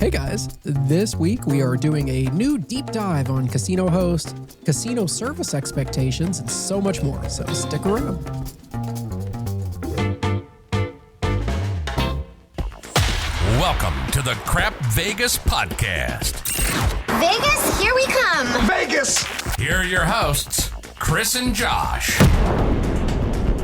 Hey guys, this week we are doing a new deep dive on casino host, casino service expectations, and so much more, so stick around. Welcome to the Crap Vegas Podcast. Vegas, here we come. Vegas! Here are your hosts, Chris and Josh.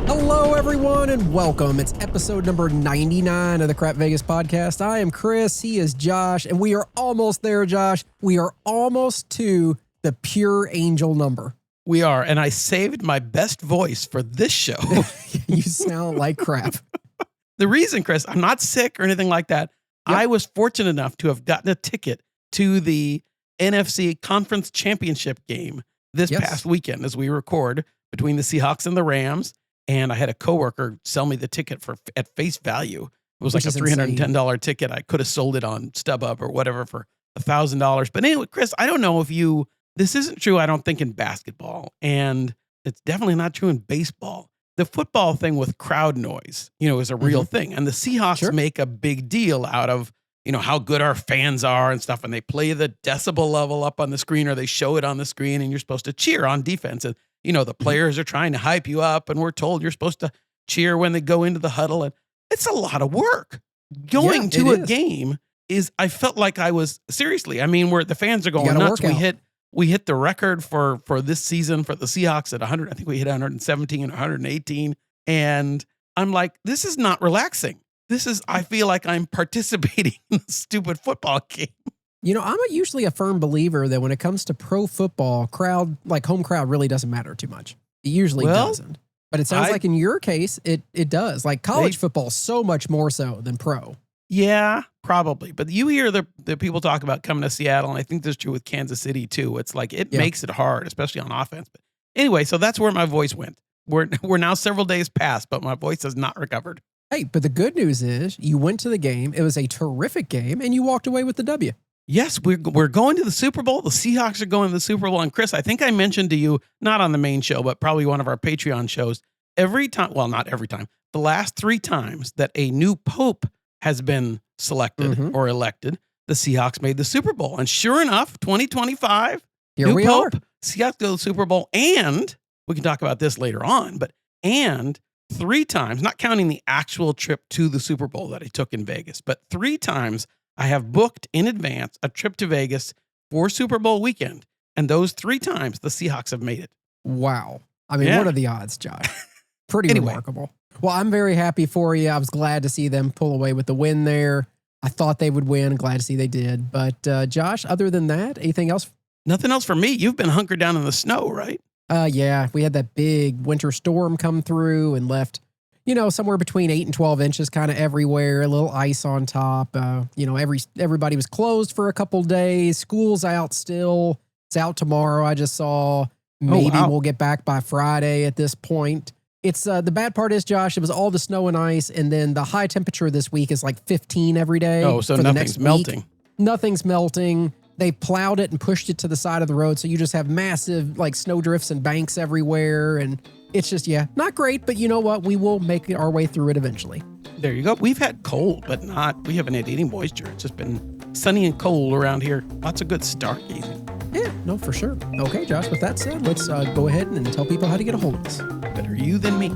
Hello everyone and welcome. It's episode number 99 of the Crap Vegas Podcast. I am Chris, he is Josh, and we are almost there, Josh. We are almost to the pure angel number. We are, and I saved my best voice for this show. You sound like crap. The reason, Chris, I'm not sick or anything like that. Yep. I was fortunate enough to have gotten a ticket to the NFC Conference Championship game this past weekend as we record between the Seahawks and the Rams. And I had a coworker sell me the ticket at face value. It was like a $310 ticket. I could have sold it on StubHub or whatever for $1,000. But anyway, Chris, I don't know if this isn't true, I don't think, in basketball. And it's definitely not true in baseball. The football thing with crowd noise, is a real thing. And the Seahawks make a big deal out of, how good our fans are and stuff. And they play the decibel level up on the screen, or they show it on the screen, and you're supposed to cheer on defense. And, the players are trying to hype you up, and we're told you're supposed to cheer when they go into the huddle. And it's a lot of work. Going to a game I felt like I was, seriously, where the fans are going nuts. We hit the record for this season for the Seahawks at 100. I think we hit 117 and 118. And I'm like, this is not relaxing. I feel like I'm participating in a stupid football game. I'm usually a firm believer that when it comes to pro football, home crowd really doesn't matter too much. It usually doesn't. But it sounds like in your case, it does. Like college football, so much more so than pro. Yeah, probably. But you hear the people talk about coming to Seattle, and I think that's true with Kansas City too. It's like it makes it hard, especially on offense. But anyway, so that's where my voice went. We're now several days past, but my voice has not recovered. Hey, but the good news is you went to the game. It was a terrific game, and you walked away with the W. Yes, we're going to the Super Bowl. The Seahawks are going to the Super Bowl. And Chris, I think I mentioned to you, not on the main show, but probably one of our Patreon shows, not every time, the last 3 times that a new pope has been selected or elected, the Seahawks made the Super Bowl. And sure enough, 2025, here we are. Seahawks go to the Super Bowl. And we can talk about this later on, and 3 times, not counting the actual trip to the Super Bowl that I took in Vegas, but 3 times I have booked in advance a trip to Vegas for Super Bowl weekend. And those 3 times the Seahawks have made it. Wow. What are the odds, Josh? Pretty remarkable. Well, I'm very happy for you. I was glad to see them pull away with the win there. I thought they would win. Glad to see they did. But Josh, other than that, anything else? Nothing else for me. You've been hunkered down in the snow, right? Yeah. We had that big winter storm come through and left, somewhere between 8 and 12 inches kind of everywhere, a little ice on top. Everybody was closed for a couple days. School's out still. It's out tomorrow. I just saw. Maybe we'll get back by Friday at this point. It's the bad part is, Josh, it was all the snow and ice, and then the high temperature this week is like 15 every day. Oh, so nothing's melting. Nothing's melting. They plowed it and pushed it to the side of the road, so you just have massive snow drifts and banks everywhere, and it's just, not great, but you know what? We will make our way through it eventually. There you go. We've had cold, but we haven't had any moisture. It's just been sunny and cold around here. Lots of good stargazing. Yeah, no, for sure. Okay, Josh, with that said, let's go ahead and tell people how to get a hold of us. Better you than me.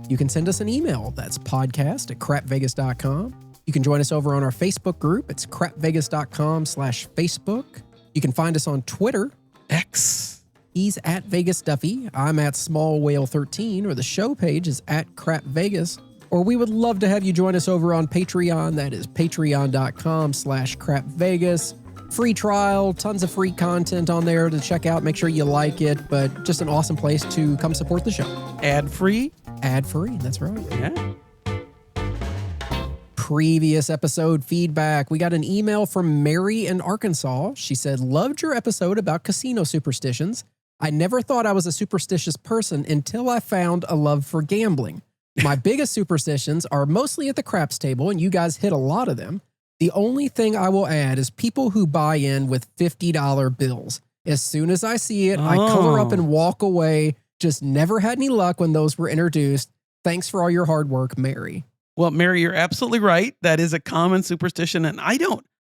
You can send us an email. That's podcast@crapvegas.com. You can join us over on our Facebook group. It's crapvegas.com/Facebook. You can find us on Twitter. X. He's at Vegas Duffy. I'm at Small Whale 13, or the show page is at Crap Vegas. Or we would love to have you join us over on Patreon. That is patreon.com/crapvegas. Free trial, tons of free content on there to check out. Make sure you like it, but just an awesome place to come support the show. Ad-free? Ad-free, that's right. Yeah. Previous episode feedback. We got an email from Mary in Arkansas. She said, loved your episode about casino superstitions. I never thought I was a superstitious person until I found a love for gambling. My biggest superstitions are mostly at the craps table, and you guys hit a lot of them. The only thing I will add is people who buy in with $50 bills. As soon as I see it, I color up and walk away. Just never had any luck when those were introduced. Thanks for all your hard work, Mary. Well, Mary, you're absolutely right. That is a common superstition. And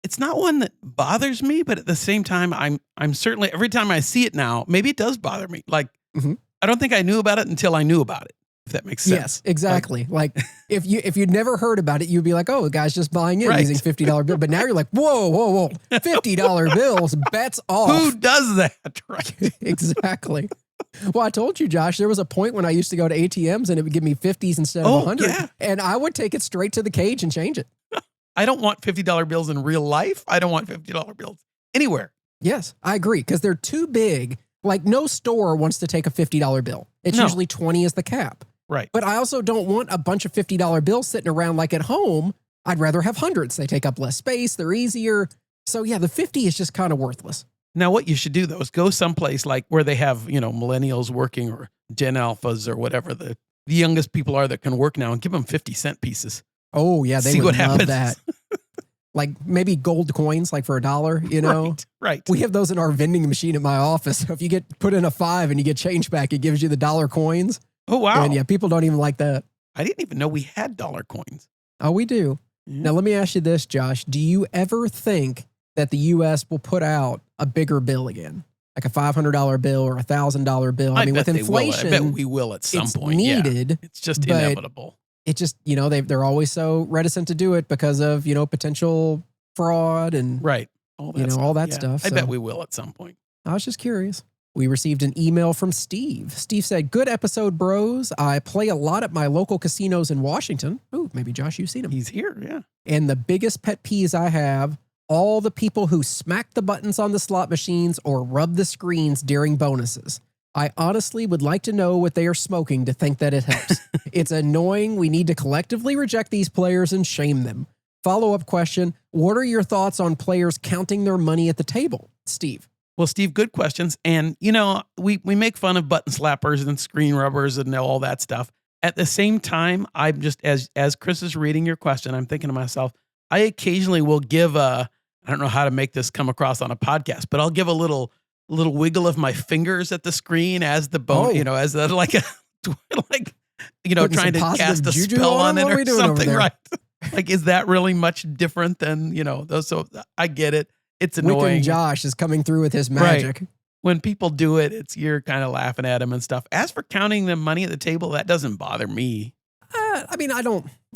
it's not one that bothers me, but at the same time, I'm certainly, every time I see it now, maybe it does bother me. Like, I don't think I knew about it until I knew about it, if that makes sense. Yes, exactly. Like if you'd never heard about it, you'd be like, oh, the guy's just buying in using $50 bill. But now you're like, whoa, $50 bills, bets off. Who does that? Right. Exactly. Well, I told you, Josh, there was a point when I used to go to ATMs and it would give me 50s instead of 100. Yeah. And I would take it straight to the cage and change it. I don't want $50 bills in real life. I don't want $50 bills anywhere. Yes, I agree. Because they're too big. Like no store wants to take a $50 bill. It's usually 20 is the cap. Right. But I also don't want a bunch of $50 bills sitting around like at home. I'd rather have hundreds. They take up less space. They're easier. So yeah, the 50 is just kind of worthless. Now, what you should do, though, is go someplace like where they have, millennials working or Gen Alphas or whatever the youngest people are that can work now and give them 50-cent pieces. Oh, yeah. They See would what love happens. that. Like maybe gold coins, like for $1, Right. We have those in our vending machine at my office. So if you put in a 5 and you get change back, it gives you the dollar coins. Oh, wow. And yeah, people don't even like that. I didn't even know we had dollar coins. Oh, we do. Yeah. Now, let me ask you this, Josh. Do you ever think that the U.S. will put out a bigger bill again? Like a $500 bill or a $1,000 bill? I mean, bet with they will. inflation, I bet we will at some it's point. needed. Yeah. It's just but inevitable. It just, they're always so reticent to do it because of, potential fraud and, Right. All that stuff. all that Yeah. stuff. I So bet we will at some point. I was just curious. We received an email from Steve. Steve said, good episode, bros. I play a lot at my local casinos in Washington. Ooh, maybe Josh, you've seen him. He's here. Yeah. And the biggest pet peeves I have, all the people who smack the buttons on the slot machines or rub the screens during bonuses. I honestly would like to know what they are smoking to think that it helps. It's annoying. We need to collectively reject these players and shame them. Follow-up question, what are your thoughts on players counting their money at the table? Steve. Well, Steve, good questions. And, we make fun of button slappers and screen rubbers and all that stuff. At the same time, I'm just, as Chris is reading your question, I'm thinking to myself, I occasionally will give I don't know how to make this come across on a podcast, but I'll give a little wiggle of my fingers at the screen as the bone, as a, like trying to cast a spell on it or something, right? Like, is that really much different than, those? So I get it. It's annoying. Wiccan Josh is coming through with his magic. Right. When people do it, you're kind of laughing at them and stuff. As for counting the money at the table, that doesn't bother me.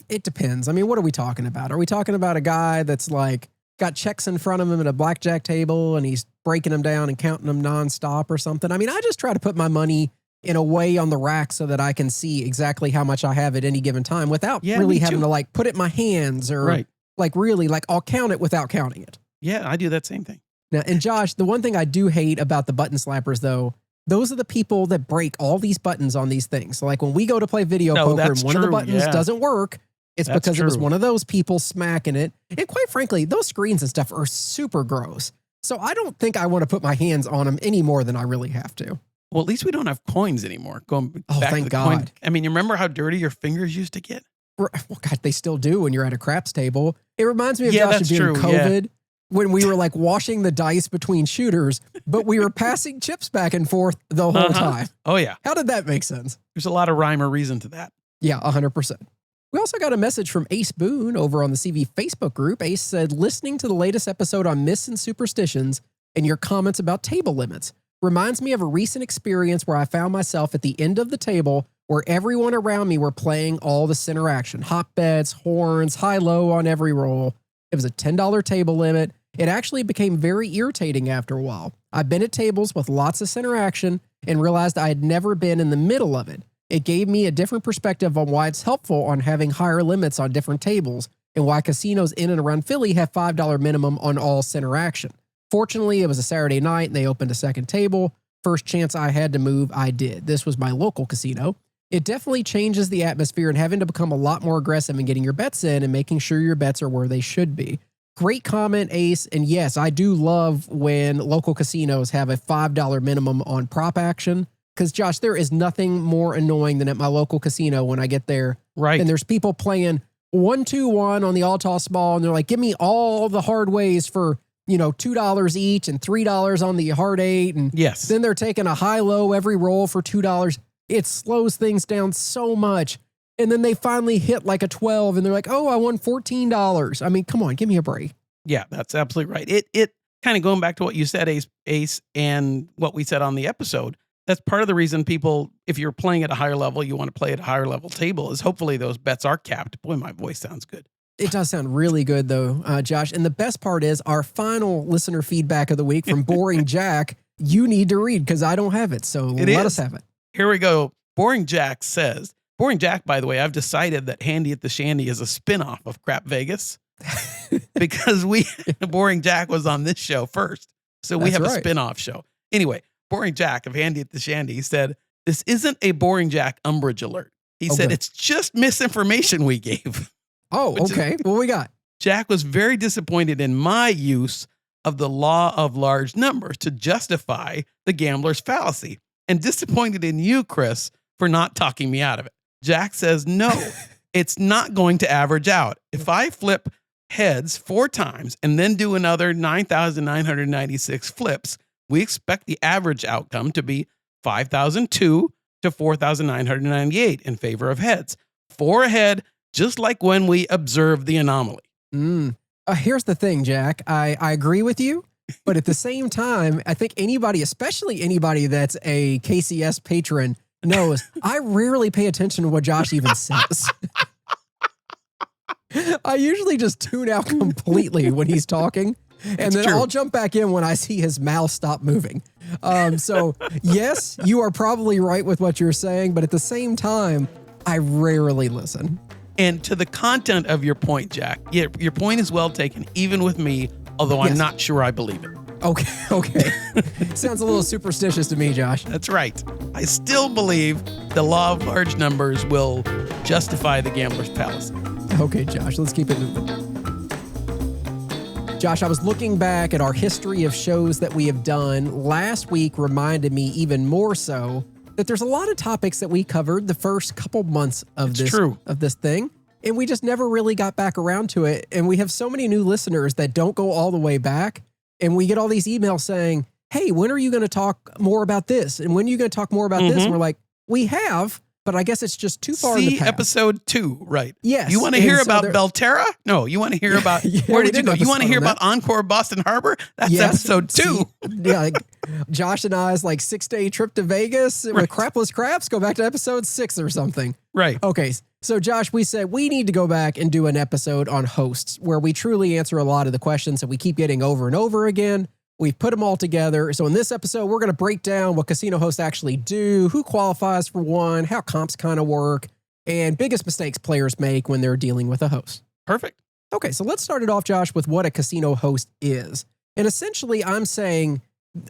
It depends. I mean, what are we talking about? Are we talking about a guy that's like got checks in front of him at a blackjack table and he's breaking them down and counting them nonstop or something? I mean, I just try to put my money in a way on the rack so that I can see exactly how much I have at any given time without really having to like put it in my hands or I'll count it without counting it. Yeah, I do that same thing. Now, and Josh, the one thing I do hate about the button slappers, though, those are the people that break all these buttons on these things. So like when we go to play video poker and one of the buttons doesn't work, it's because it was one of those people smacking it. And quite frankly, those screens and stuff are super gross. So I don't think I want to put my hands on them any more than I really have to. Well, at least we don't have coins anymore. Going back thank to the God. coin. I mean, you remember how dirty your fingers used to get? Well, God, they still do when you're at a craps table. It reminds me of Josh of during COVID. When we were like washing the dice between shooters, but we were passing chips back and forth the whole time. Oh, yeah. How did that make sense? There's a lot of rhyme or reason to that. Yeah, 100%. We also got a message from Ace Boone over on the CV Facebook group. Ace said, listening to the latest episode on myths and superstitions and your comments about table limits reminds me of a recent experience where I found myself at the end of the table where everyone around me were playing all the center action, hot bets, horns, high-low on every roll. It was a $10 table limit. It actually became very irritating after a while. I've been at tables with lots of center action and realized I had never been in the middle of it. It gave me a different perspective on why it's helpful on having higher limits on different tables and why casinos in and around Philly have $5 minimum on all center action. Fortunately, it was a Saturday night and they opened a second table. First chance I had to move, I did. This was my local casino. It definitely changes the atmosphere and having to become a lot more aggressive in getting your bets in and making sure your bets are where they should be. Great comment, Ace. And yes, I do love when local casinos have a $5 minimum on prop action. Because, Josh, there is nothing more annoying than at my local casino when I get there. Right. And there's people playing 1-2-1 on the all tall small. And they're like, give me all the hard ways for, $2 each and $3 on the hard 8. And yes. Then they're taking a high low every roll for $2. It slows things down so much. And then they finally hit like a 12 and they're like, oh, I won $14. I mean, come on, give me a break. Yeah, that's absolutely right. It kind of going back to what you said, Ace, and what we said on the episode. That's part of the reason people, if you're playing at a higher level, you want to play at a higher level table, is hopefully those bets are capped. Boy, my voice sounds good. It does sound really good, though, Josh. And the best part is our final listener feedback of the week from Boring Jack, you need to read because I don't have it. So let us have it. Here we go. Boring Jack says, Boring Jack, by the way, I've decided that Handy at the Shandy is a spinoff of Crap Vegas because Boring Jack was on this show first. So we have a spinoff show. Anyway, Boring Jack of Handy at the Shandy said, this isn't a Boring Jack umbrage alert. He said, it's just misinformation we gave. Oh, okay. What we got? Jack was very disappointed in my use of the law of large numbers to justify the gambler's fallacy, and disappointed in you, Chris, for not talking me out of it. Jack says, no, it's not going to average out. If I flip heads 4 times and then do another 9,996 flips, we expect the average outcome to be 5,002 to 4,998 in favor of heads. 4 ahead, just like when we observe the anomaly. Here's the thing, Jack. I agree with you, but at the same time, I think anybody, especially anybody that's a KCS patron, knows I rarely pay attention to what Josh even says. I usually just tune out completely when he's talking, and then I'll jump back in when I see his mouth stop moving. So yes, you are probably right with what you're saying, but at the same time, I rarely listen. And to the content of your point, Jack, your point is well taken, even with me, although I'm not sure I believe it. Okay. Sounds a little superstitious to me, Josh. That's right. I still believe the law of large numbers will justify the gambler's fallacy. Okay, Josh, let's keep it moving. Josh, I was looking back at our history of shows that we have done. Last week reminded me even more so that there's a lot of topics that we covered the first couple months of this thing, and we just never really got back around to it. And we have so many new listeners that don't go all the way back, and we get all these emails saying, hey, when are you going to talk more about this? And when are you going to talk more about this? And we're like, we have, but I guess it's just too far in the past. Episode 2, right? Yes. You want to hear about Belterra? No, you want to hear about, where did you go? You want to hear about Encore Boston Harbor? That's episode 2. Josh and I's 6-day trip to Vegas with Crapless Craps. Go back to episode 6 or something. Right. Okay. So Josh, we said we need to go back and do an episode on hosts where we truly answer a lot of the questions that we keep getting over and over again. We've put them all together. So in this episode, we're going to break down what casino hosts actually do, who qualifies for one, how comps kind of work, and biggest mistakes players make when they're dealing with a host. Perfect. Okay, so let's start it off, Josh, with what a casino host is. And essentially, I'm saying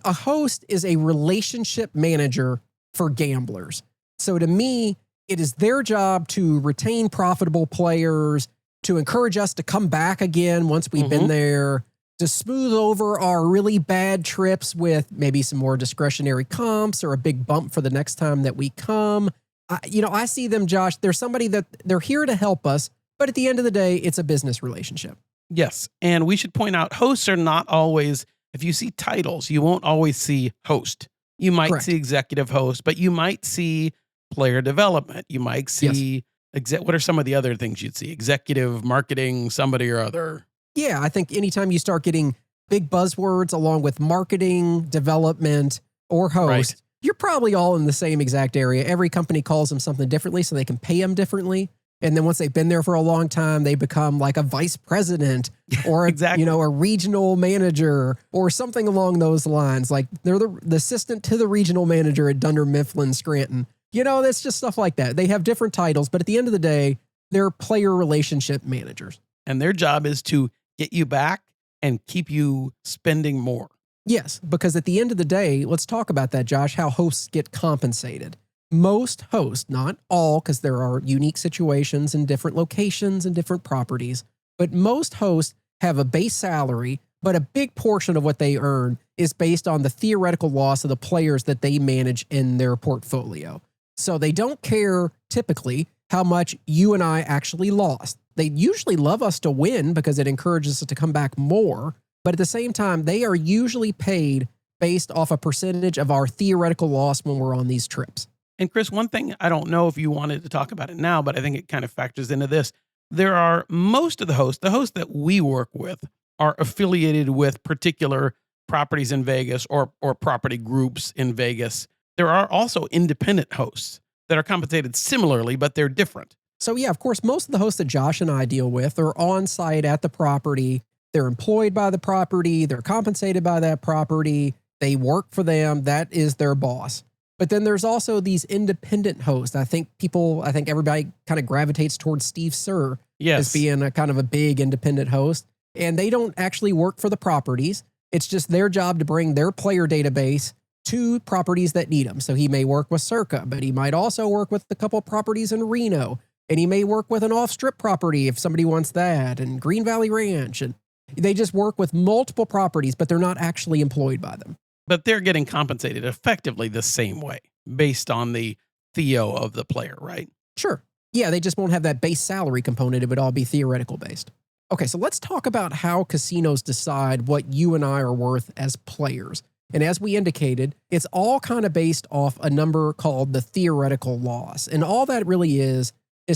a host is a relationship manager for gamblers. So to me, it is their job to retain profitable players, to encourage us to come back again once we've been there, to smooth over our really bad trips with maybe some more discretionary comps or a big bump for the next time that we come. I see them, Josh, they're somebody that they're here to help us, but at the end of the day, it's a business relationship. Yes. And we should point out, hosts are not always, if you see titles, you won't always see host. You might see executive host, but you might see player development. You might see, what are some of the other things you'd see? Executive, marketing, somebody or other. Yeah, I think anytime you start getting big buzzwords along with marketing, development, or host, you're probably all in the same exact area. Every company calls them something differently so they can pay them differently. And then once they've been there for a long time, they become like a vice president or a regional manager or something along those lines. Like they're the assistant to the regional manager at Dunder Mifflin Scranton. That's just stuff like that. They have different titles, but at the end of the day, they're player relationship managers. And their job is to get you back and keep you spending more. Yes, because at the end of the day, let's talk about that, Josh, how hosts get compensated. Most hosts, not all, because there are unique situations in different locations and different properties, but most hosts have a base salary, but a big portion of what they earn is based on the theoretical loss of the players that they manage in their portfolio. So they don't care, typically, how much you and I actually lost. They usually love us to win because it encourages us to come back more. But at the same time, they are usually paid based off a percentage of our theoretical loss when we're on these trips. And Chris, one thing, I don't know if you wanted to talk about it now, but I think it kind of factors into this. There are most of the hosts that we work with are affiliated with particular properties in Vegas or property groups in Vegas. There are also independent hosts that are compensated similarly, but they're different. So yeah, of course, most of the hosts that Josh and I deal with are on site at the property. They're employed by the property. They're compensated by that property. They work for them. That is their boss. But then there's also these independent hosts. I think everybody kind of gravitates towards Steve Sir as being a kind of a big independent host. And they don't actually work for the properties. It's just their job to bring their player database to properties that need them. So he may work with Circa, but he might also work with a couple of properties in Reno. And he may work with an off-strip property if somebody wants that, and Green Valley Ranch. And they just work with multiple properties, but they're not actually employed by them. But they're getting compensated effectively the same way based on the theo of the player, right? Sure. Yeah, they just won't have that base salary component. It would all be theoretical based. Okay, so let's talk about how casinos decide what you and I are worth as players. And as we indicated, it's all kind of based off a number called the theoretical loss. And all that really is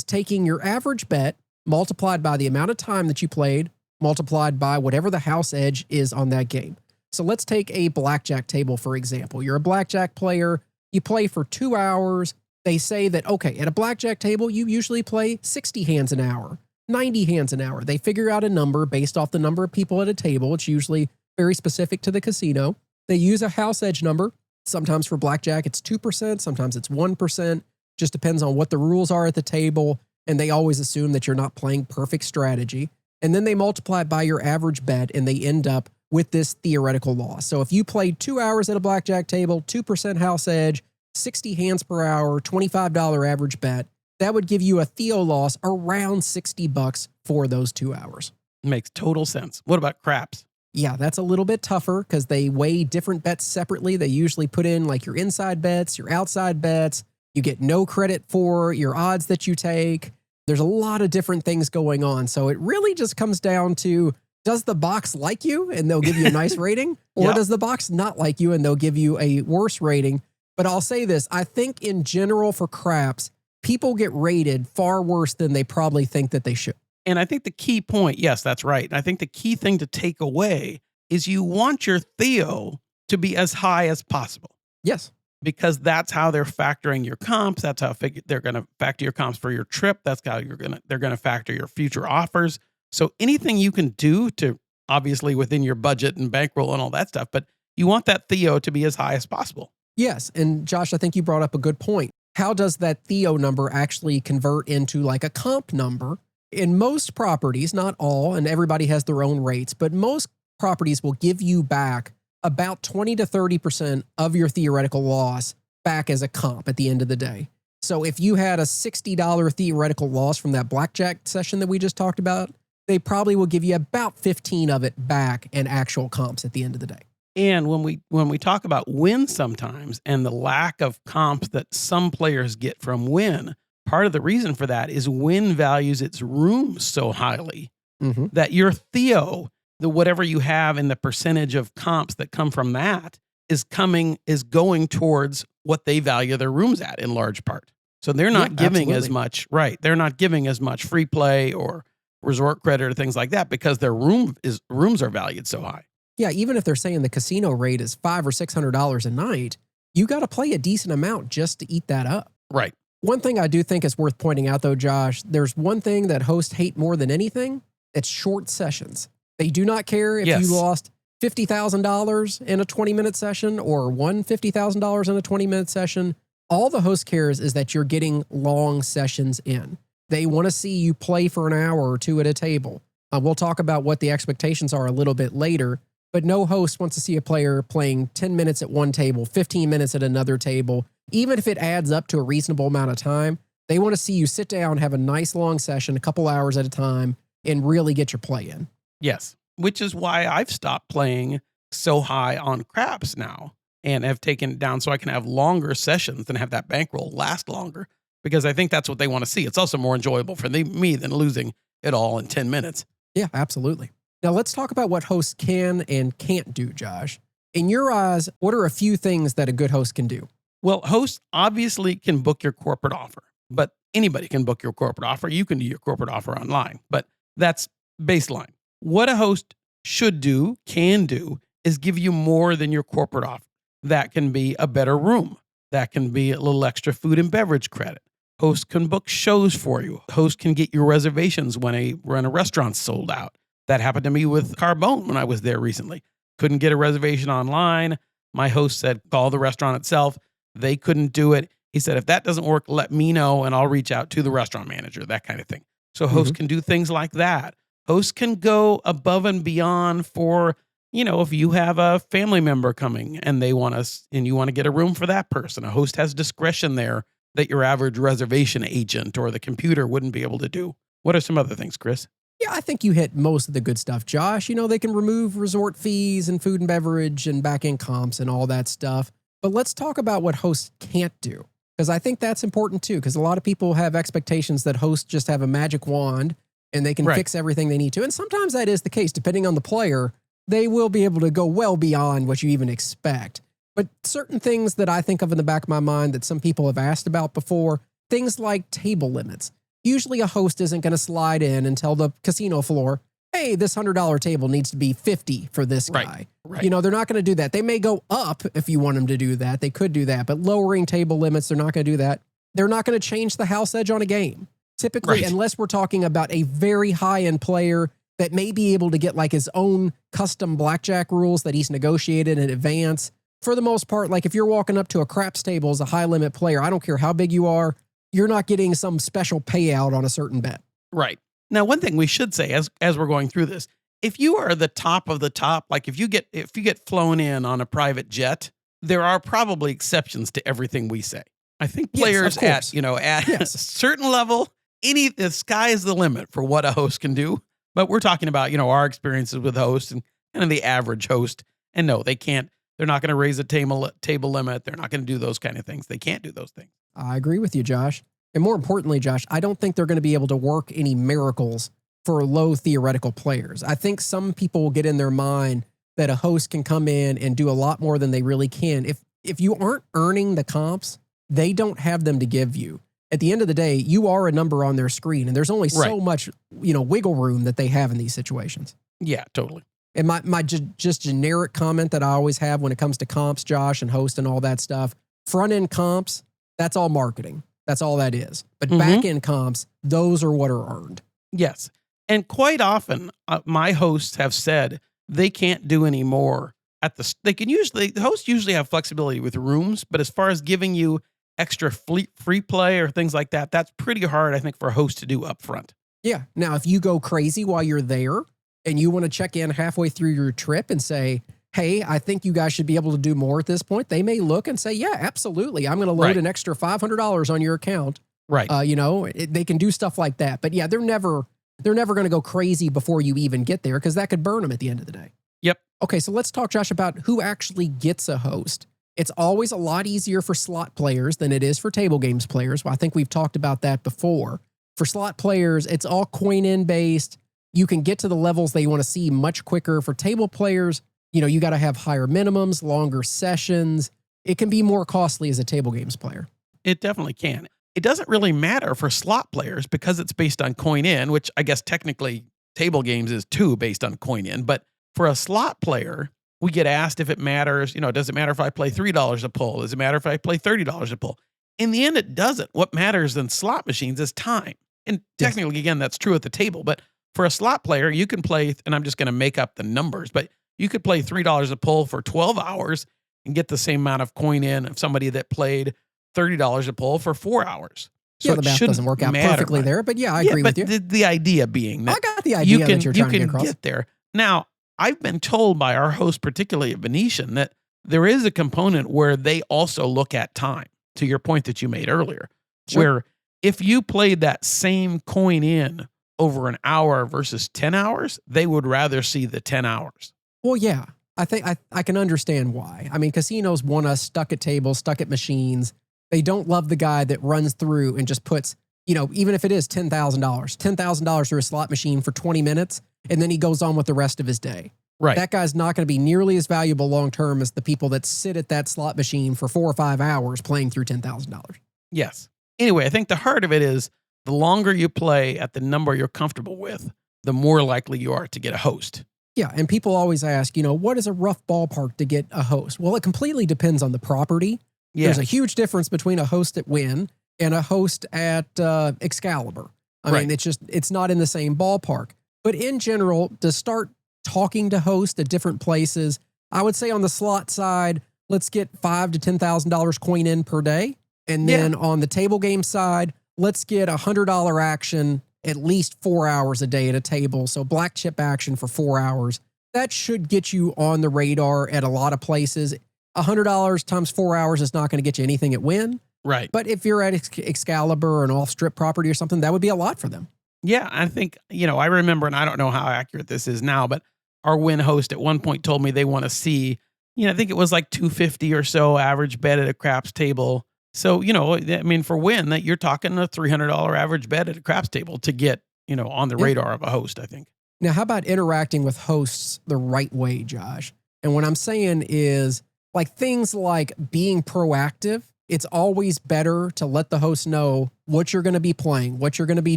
taking your average bet multiplied by the amount of time that you played, multiplied by whatever the house edge is on that game. So let's take a blackjack table, for example. You're a blackjack player. You play for 2 hours. They say that, okay, at a blackjack table, you usually play 60 hands an hour, 90 hands an hour. They figure out a number based off the number of people at a table. It's usually very specific to the casino. They use a house edge number. Sometimes for blackjack, it's 2%. Sometimes it's 1%. Just depends on what the rules are at the table. And they always assume that you're not playing perfect strategy. And then they multiply it by your average bet, and they end up with this theoretical loss. So if you played 2 hours at a blackjack table, 2% house edge, 60 hands per hour, $25 average bet, that would give you a theo loss around $60 for those 2 hours. Makes total sense. What about craps? Yeah, that's a little bit tougher because they weigh different bets separately. They usually put in like your inside bets, your outside bets. You get no credit for your odds that you take. There's a lot of different things going on. So it really just comes down to, does the box like you and they'll give you a nice rating? Or does the box not like you and they'll give you a worse rating? But I'll say this, I think in general for craps, people get rated far worse than they probably think that they should. And I think the key point, yes, that's right. I think the key thing to take away is you want your theo to be as high as possible. Yes. Because that's how they're factoring your comps. That's how they're going to factor your comps for your trip. That's how they're going to factor your future offers. So anything you can do to, obviously within your budget and bankroll and all that stuff, but you want that theo to be as high as possible. Yes. And Josh, I think you brought up a good point. How does that theo number actually convert into like a comp number? In most properties, not all, and everybody has their own rates, but most properties will give you back about 20 to 30% of your theoretical loss back as a comp at the end of the day. So if you had a $60 theoretical loss from that blackjack session that we just talked about, they probably will give you about 15 of it back in actual comps at the end of the day. And when we talk about win sometimes and the lack of comps that some players get from win, part of the reason for that is win values its rooms so highly that your theo, the whatever you have in the percentage of comps that come from that is going towards what they value their rooms at in large part. So they're not giving as much, right? They're not giving as much free play or resort credit or things like that because their rooms are valued so high. Yeah, even if they're saying the casino rate is $500 or $600 a night, you got to play a decent amount just to eat that up. Right. One thing I do think is worth pointing out, though, Josh, there's one thing that hosts hate more than anything. It's short sessions. They do not care if you lost $50,000 in a 20-minute session or won $50,000 in a 20-minute session. All the host cares is that you're getting long sessions in. They want to see you play for an hour or two at a table. We'll talk about what the expectations are a little bit later, but no host wants to see a player playing 10 minutes at one table, 15 minutes at another table. Even if it adds up to a reasonable amount of time, they want to see you sit down, have a nice long session, a couple hours at a time, and really get your play in. Yes, which is why I've stopped playing so high on craps now and have taken it down so I can have longer sessions and have that bankroll last longer because I think that's what they want to see. It's also more enjoyable for me than losing it all in 10 minutes. Yeah, absolutely. Now let's talk about what hosts can and can't do, Josh. In your eyes, what are a few things that a good host can do? Well, hosts obviously can book your corporate offer, but anybody can book your corporate offer. You can do your corporate offer online, but that's baseline. What a host should do, can do, is give you more than your corporate offer. That can be a better room. That can be a little extra food and beverage credit. Hosts can book shows for you. Hosts can get your reservations when a restaurant's sold out. That happened to me with Carbone when I was there recently. Couldn't get a reservation online. My host said, call the restaurant itself. They couldn't do it. He said, if that doesn't work, let me know and I'll reach out to the restaurant manager, that kind of thing. So hosts can do things like that. Hosts can go above and beyond for, if you have a family member coming and you want to get a room for that person. A host has discretion there that your average reservation agent or the computer wouldn't be able to do. What are some other things, Chris? Yeah, I think you hit most of the good stuff, Josh. They can remove resort fees and food and beverage and back-end comps and all that stuff. But let's talk about what hosts can't do, because I think that's important too, because a lot of people have expectations that hosts just have a magic wand and they can fix everything they need to. And sometimes that is the case. Depending on the player, they will be able to go well beyond what you even expect. But certain things that I think of in the back of my mind that some people have asked about before, things like table limits. Usually a host isn't going to slide in and tell the casino floor, hey, this $100 table needs to be $50 for this guy. Right. They're not going to do that. They may go up if you want them to do that. They could do that. But lowering table limits, they're not going to do that. They're not going to change the house edge on a game. Typically, unless we're talking about a very high-end player that may be able to get like his own custom blackjack rules that he's negotiated in advance. For the most part, like if you're walking up to a craps table as a high-limit player, I don't care how big you are, you're not getting some special payout on a certain bet. Right. Now, one thing we should say as we're going through this, if you are the top of the top, like if you get flown in on a private jet, there are probably exceptions to everything we say. I think players at a certain level, the sky is the limit for what a host can do. But we're talking about, our experiences with hosts and kind of the average host. And no, they can't. They're not going to raise a table limit. They're not going to do those kind of things. They can't do those things. I agree with you, Josh. And more importantly, Josh, I don't think they're going to be able to work any miracles for low theoretical players. I think some people will get in their mind that a host can come in and do a lot more than they really can. If you aren't earning the comps, they don't have them to give you. At the end of the day, you are a number on their screen, and there's only so much, wiggle room that they have in these situations. Yeah, totally. And my just generic comment that I always have when it comes to comps, Josh, and host and all that stuff, front-end comps, that's all marketing. That's all that is. But back-end comps, those are what are earned. Yes. And quite often, my hosts have said they can't do any more the hosts usually have flexibility with rooms, but as far as giving you extra free play or things like that, that's pretty hard, I think, for a host to do up front. Yeah. Now, if you go crazy while you're there and you want to check in halfway through your trip and say, hey, I think you guys should be able to do more at this point, they may look and say, yeah, absolutely. I'm going to load an extra $500 on your account. Right. They can do stuff like that. But yeah, they're never going to go crazy before you even get there, because that could burn them at the end of the day. Yep. Okay, so let's talk, Josh, about who actually gets a host. It's always a lot easier for slot players than it is for table games players. Well, I think we've talked about that before. For slot players, it's all coin-in based. You can get to the levels they want to see much quicker. For table players, you got to have higher minimums, longer sessions. It can be more costly as a table games player. It definitely can. It doesn't really matter for slot players because it's based on coin-in, which I guess technically table games is too based on coin-in. But for a slot player, we get asked if it matters, does it matter if I play $3 a pull? Does it matter if I play $30 a pull? In the end, it doesn't. What matters in slot machines is time. And technically, again, that's true at the table. But for a slot player, you can play, and I'm just going to make up the numbers, but you could play $3 a pull for 12 hours and get the same amount of coin in of somebody that played $30 a pull for 4 hours. So the math doesn't work out perfectly there, but I agree with you. The idea being that I got the idea that you're trying to get across. Get there. Now, I've been told by our host, particularly at Venetian, that there is a component where they also look at time, to your point that you made earlier, where if you played that same coin in over an hour versus 10 hours, they would rather see the 10 hours. Well, yeah, I think I can understand why. I mean, casinos want us stuck at tables, stuck at machines. They don't love the guy that runs through and just puts, even if it is $10,000 through a slot machine for 20 minutes, and then he goes on with the rest of his day. Right. That guy's not going to be nearly as valuable long-term as the people that sit at that slot machine for 4 or 5 hours playing through $10,000. Yes. Anyway, I think the heart of it is the longer you play at the number you're comfortable with, the more likely you are to get a host. Yeah, and people always ask, what is a rough ballpark to get a host? Well, it completely depends on the property. Yeah. There's a huge difference between a host at Wynn and a host at Excalibur. I mean, it's not in the same ballpark. But in general, to start talking to hosts at different places, I would say on the slot side, let's get $5,000 to $10,000 coin in per day. And then on the table game side, let's get $100 action at least 4 hours a day at a table. So black chip action for 4 hours. That should get you on the radar at a lot of places. $100 times 4 hours is not going to get you anything at Wynn. Right. But if you're at Excalibur or an off-strip property or something, that would be a lot for them. Yeah, I think, I remember, and I don't know how accurate this is now, but our Wynn host at one point told me they want to see, I think it was like $250 or so average bet at a craps table. So, for Wynn, that you're talking a $300 average bet at a craps table to get, on the radar of a host, I think. Now, how about interacting with hosts the right way, Josh? And what I'm saying is like things like being proactive. It's always better to let the host know what you're going to be playing, what you're going to be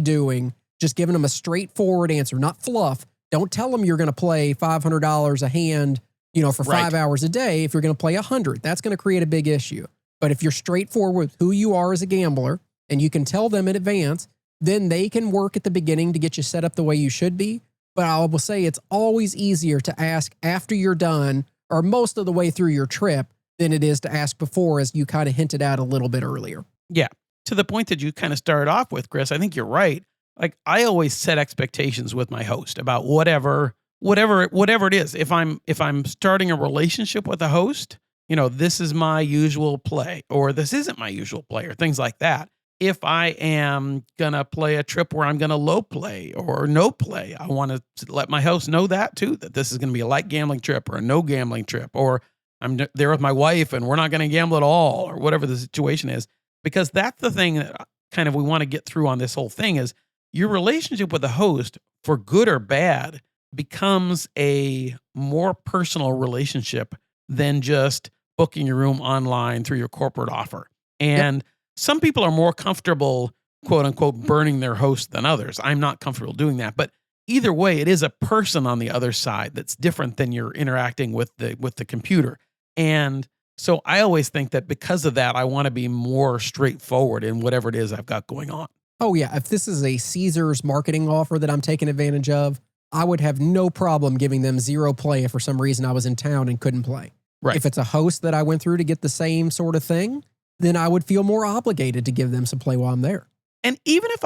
doing, just giving them a straightforward answer, not fluff. Don't tell them you're going to play $500 a hand, for 5 hours a day. If you're going to play 100, that's going to create a big issue. But if you're straightforward with who you are as a gambler and you can tell them in advance, then they can work at the beginning to get you set up the way you should be. But I will say it's always easier to ask after you're done or most of the way through your trip than it is to ask before, as you kind of hinted at a little bit earlier. Yeah. To the point that you kind of started off with, Chris, I think you're right. Like I always set expectations with my host about whatever it is. If I'm starting a relationship with a host, this is my usual play, or this isn't my usual play, or things like that. If I am going to play a trip where I'm going to low play or no play, I want to let my host know that too, that this is going to be a light gambling trip or a no gambling trip, or I'm there with my wife and we're not going to gamble at all, or whatever the situation is. Because that's the thing that kind of we want to get through on this whole thing is your relationship with the host, for good or bad, becomes a more personal relationship than just booking your room online through your corporate offer. And some people are more comfortable, quote unquote, burning their host than others. I'm not comfortable doing that. But either way, it is a person on the other side that's different than you're interacting with the computer. And so I always think that because of that, I want to be more straightforward in whatever it is I've got going on. Oh, yeah. If this is a Caesars marketing offer that I'm taking advantage of, I would have no problem giving them zero play if for some reason I was in town and couldn't play. Right. If it's a host that I went through to get the same sort of thing, then I would feel more obligated to give them some play while I'm there. And even if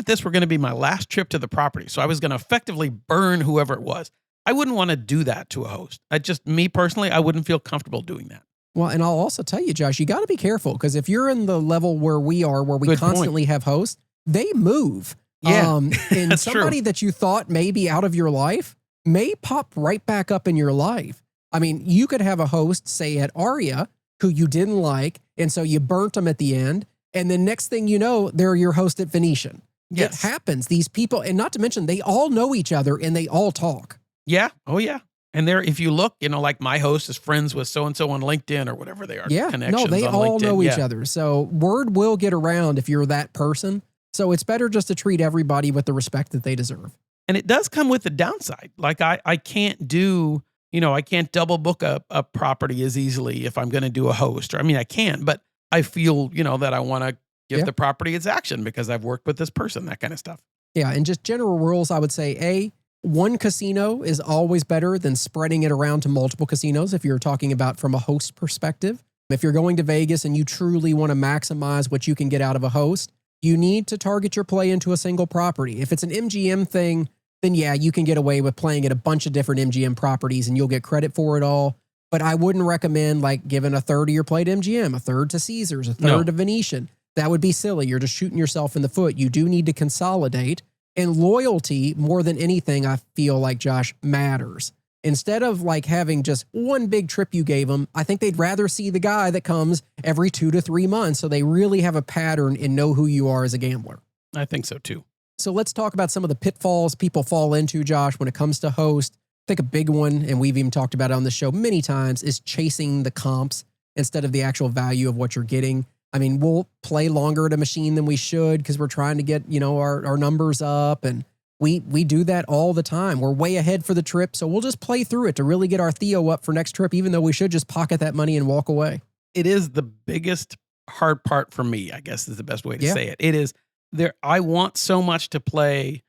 this were going to be my last trip to the property, so I was going to effectively burn whoever it was, I wouldn't want to do that to a host. Me personally, I wouldn't feel comfortable doing that. Well, and I'll also tell you, Josh, you got to be careful because if you're in the level where we are, where we Good constantly have hosts, they move. Yeah, and that's somebody true. that you thought may be out of your life may pop right back up in your life. I mean, you could have a host, say at Aria, who you didn't like, and so you burnt them at the end. And then next thing you know, they're your host at Venetian. Yes. It happens. These people, and not to mention, they all know each other and they all talk. Yeah. Oh, yeah. And if you look, like my host is friends with so-and-so on LinkedIn or whatever they are. Yeah. Connections No, they on all LinkedIn. know each other. So word will get around if you're that person. So it's better just to treat everybody with the respect that they deserve. And it does come with the downside. Like I can't do, I can't double book a property as easily if I'm going to do a host. I can, but I feel, that I want to give the property its action because I've worked with this person, that kind of stuff. Yeah. And just general rules, I would say, one casino is always better than spreading it around to multiple casinos if you're talking about from a host perspective. If you're going to Vegas and you truly want to maximize what you can get out of a host, you need to target your play into a single property. If it's an MGM thing, then yeah, you can get away with playing at a bunch of different MGM properties and you'll get credit for it all. But I wouldn't recommend like giving a third of your play to MGM, a third to Caesars, a third to Venetian. That would be silly. You're just shooting yourself in the foot. You do need to consolidate. And loyalty, more than anything, I feel like, Josh, matters. Instead of like having just one big trip you gave them, I think they'd rather see the guy that comes every 2 to 3 months so they really have a pattern and know who you are as a gambler. I think so too. So let's talk about some of the pitfalls people fall into, Josh, when it comes to host. think a big one, and we've even talked about it on the show many times, is chasing the comps instead of the actual value of what you're getting. I mean, we'll play longer at a machine than we should because we're trying to get, our numbers up, and we do that all the time. We're way ahead for the trip, so we'll just play through it to really get our Theo up for next trip, even though we should just pocket that money and walk away. It is the biggest hard part for me, I guess is the best way to say it. It is there. I want so much to play,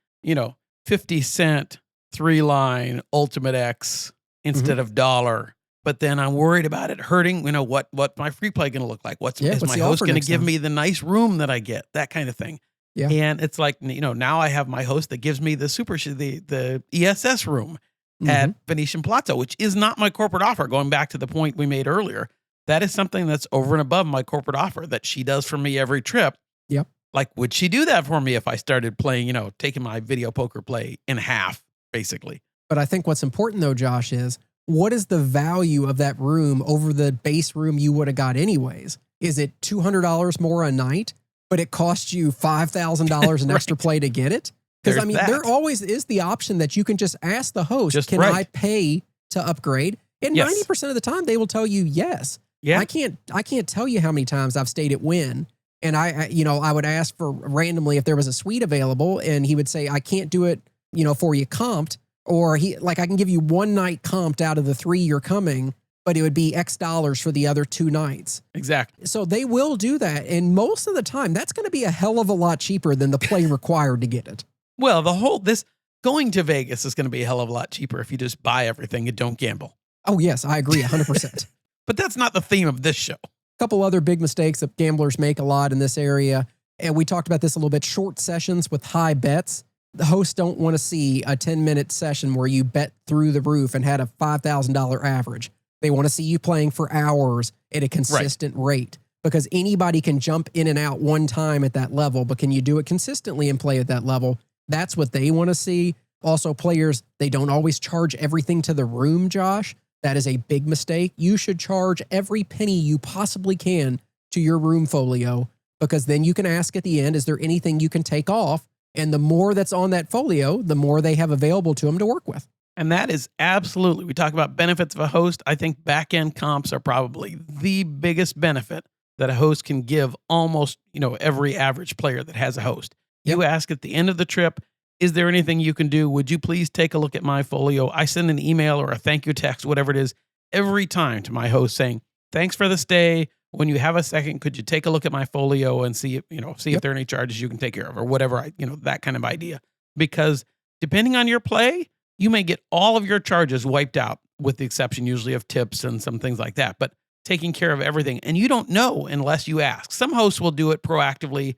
50 cent 3-line Ultimate X instead of $1. But then I'm worried about it hurting, what my free play going to look like? Is my host going to give me the nice room that I get? That kind of thing. Yeah. And it's like, now I have my host that gives me the ESS room at Venetian Palazzo, which is not my corporate offer. Going back to the point we made earlier, that is something that's over and above my corporate offer that she does for me every trip. Yep. Like, would she do that for me if I started playing, taking my video poker play in half, basically? But I think what's important though, Josh, is what is the value of that room over the base room you would have got anyways? Is it $200 more a night, but it costs you $5,000 an extra play to get it? Because there always is the option that you can just ask the host, can I pay to upgrade? And 90% of the time they will tell you yes. Yeah. I can't tell you how many times I've stayed at Wynn, and I would ask for randomly if there was a suite available, and he would say, I can't do it, for you comped, or I can give you one night comped out of the 3 you're coming, but it would be X dollars for the other 2 nights. Exactly. So they will do that. And most of the time that's going to be a hell of a lot cheaper than the play required to get it. Well, going to Vegas is going to be a hell of a lot cheaper if you just buy everything and don't gamble. Oh yes, I agree 100%. But that's not the theme of this show. A couple other big mistakes that gamblers make a lot in this area. And we talked about this a little bit, short sessions with high bets. The hosts don't want to see a 10-minute session where you bet through the roof and had a $5,000 average. They want to see you playing for hours at a consistent rate, because anybody can jump in and out one time at that level, but can you do it consistently and play at that level? That's what they want to see. Also, players, they don't always charge everything to the room, Josh. That is a big mistake. You should charge every penny you possibly can to your room folio, because then you can ask at the end, is there anything you can take off? And the more that's on that folio, the more they have available to them to work with. And that is absolutely, we talk about benefits of a host. I think back-end comps are probably the biggest benefit that a host can give almost, every average player that has a host. Yep. You ask at the end of the trip, is there anything you can do? Would you please take a look at my folio? I send an email or a thank you text, whatever it is, every time to my host saying, thanks for the stay. When you have a second, could you take a look at my folio and see if there are any charges you can take care of, or whatever, that kind of idea. Because depending on your play, you may get all of your charges wiped out, with the exception usually of tips and some things like that, but taking care of everything. And you don't know unless you ask. Some hosts will do it proactively.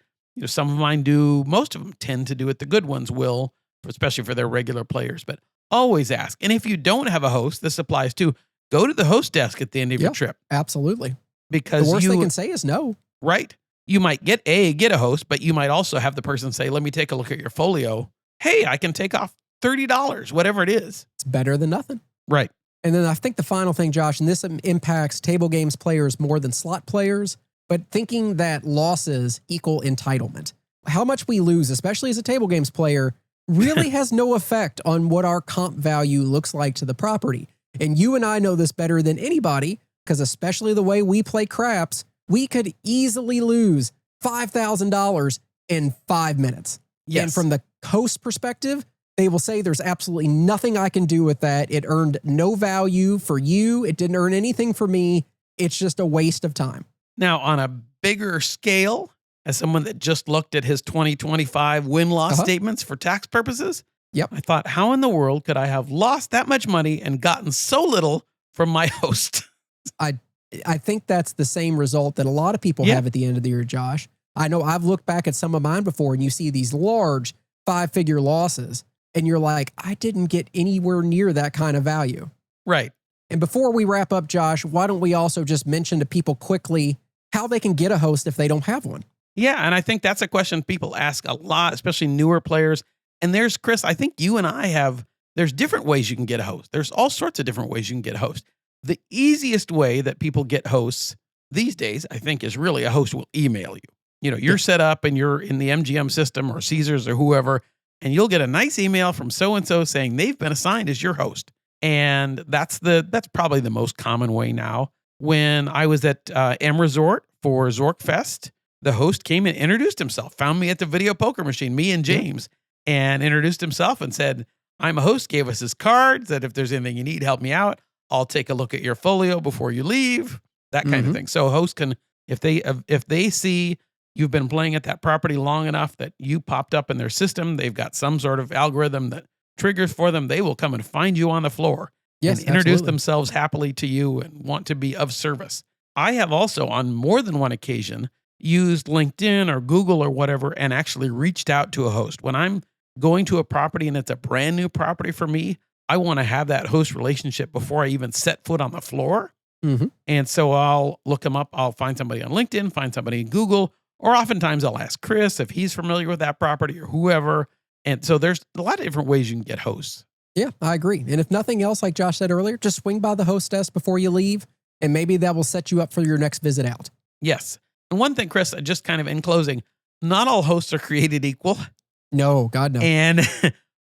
Some of mine do. Most of them tend to do it. The good ones will, especially for their regular players, but always ask. And if you don't have a host, this applies too. Go to the host desk at the end of your trip. Absolutely. Because the worst they can say is no. Right. You might get a host, but you might also have the person say, let me take a look at your folio. Hey, I can take off $30, whatever it is. It's better than nothing. Right. And then I think the final thing, Josh, and this impacts table games players more than slot players, but thinking that losses equal entitlement. How much we lose, especially as a table games player, really has no effect on what our comp value looks like to the property. And you and I know this better than anybody, because especially the way we play craps, we could easily lose $5,000 in 5 minutes. Yes. And from the host perspective, they will say there's absolutely nothing I can do with that. It earned no value for you. It didn't earn anything for me. It's just a waste of time. Now, on a bigger scale, as someone that just looked at his 2025 win-loss statements for tax purposes, I thought, how in the world could I have lost that much money and gotten so little from my host? I think that's the same result that a lot of people have at the end of the year, Josh. I know I've looked back at some of mine before, and you see these large 5-figure losses, and you're like, I didn't get anywhere near that kind of value. Right. And before we wrap up, Josh, why don't we also just mention to people quickly how they can get a host if they don't have one? Yeah, and I think that's a question people ask a lot, especially newer players. And there's, Chris, I think you and I there's different ways you can get a host. There's all sorts of different ways you can get a host. The easiest way that people get hosts these days, I think, is really a host will email you. You're set up and you're in the MGM system or Caesars or whoever, and you'll get a nice email from so-and-so saying they've been assigned as your host. And that's probably the most common way now. When I was at M Resort for Zork Fest, the host came and introduced himself, found me at the video poker machine, me and James, and introduced himself and said, I'm a host, gave us his card, said if there's anything you need, help me out. I'll take a look at your folio before you leave, that kind of thing. So a host can, if they see you've been playing at that property long enough that you popped up in their system, they've got some sort of algorithm that triggers for them, they will come and find you on the floor and introduce themselves happily to you and want to be of service. I have also, on more than one occasion, used LinkedIn or Google or whatever and actually reached out to a host. When I'm going to a property and it's a brand new property for me, I want to have that host relationship before I even set foot on the floor. And so I'll look them up. I'll find somebody on LinkedIn, find somebody in Google, or oftentimes I'll ask Chris if he's familiar with that property or whoever. And so there's a lot of different ways you can get hosts. Yeah, I agree. And if nothing else, like Josh said earlier, just swing by the hostess before you leave, and maybe that will set you up for your next visit out. Yes. And one thing, Chris, just kind of in closing, not all hosts are created equal. No, God, no. And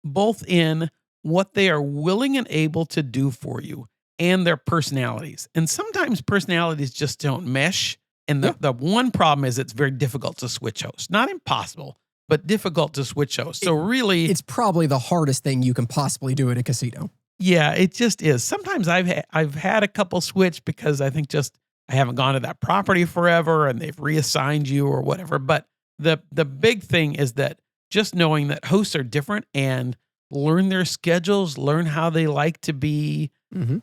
both in what they are willing and able to do for you and their personalities. And sometimes personalities just don't mesh. And the one problem is it's very difficult to switch hosts. Not impossible, but difficult to switch hosts. So really, it's probably the hardest thing you can possibly do at a casino. Yeah, it just is. Sometimes I've had a couple switch because I think just I haven't gone to that property forever and they've reassigned you or whatever. But the big thing is that just knowing that hosts are different and learn their schedules, learn how they like to be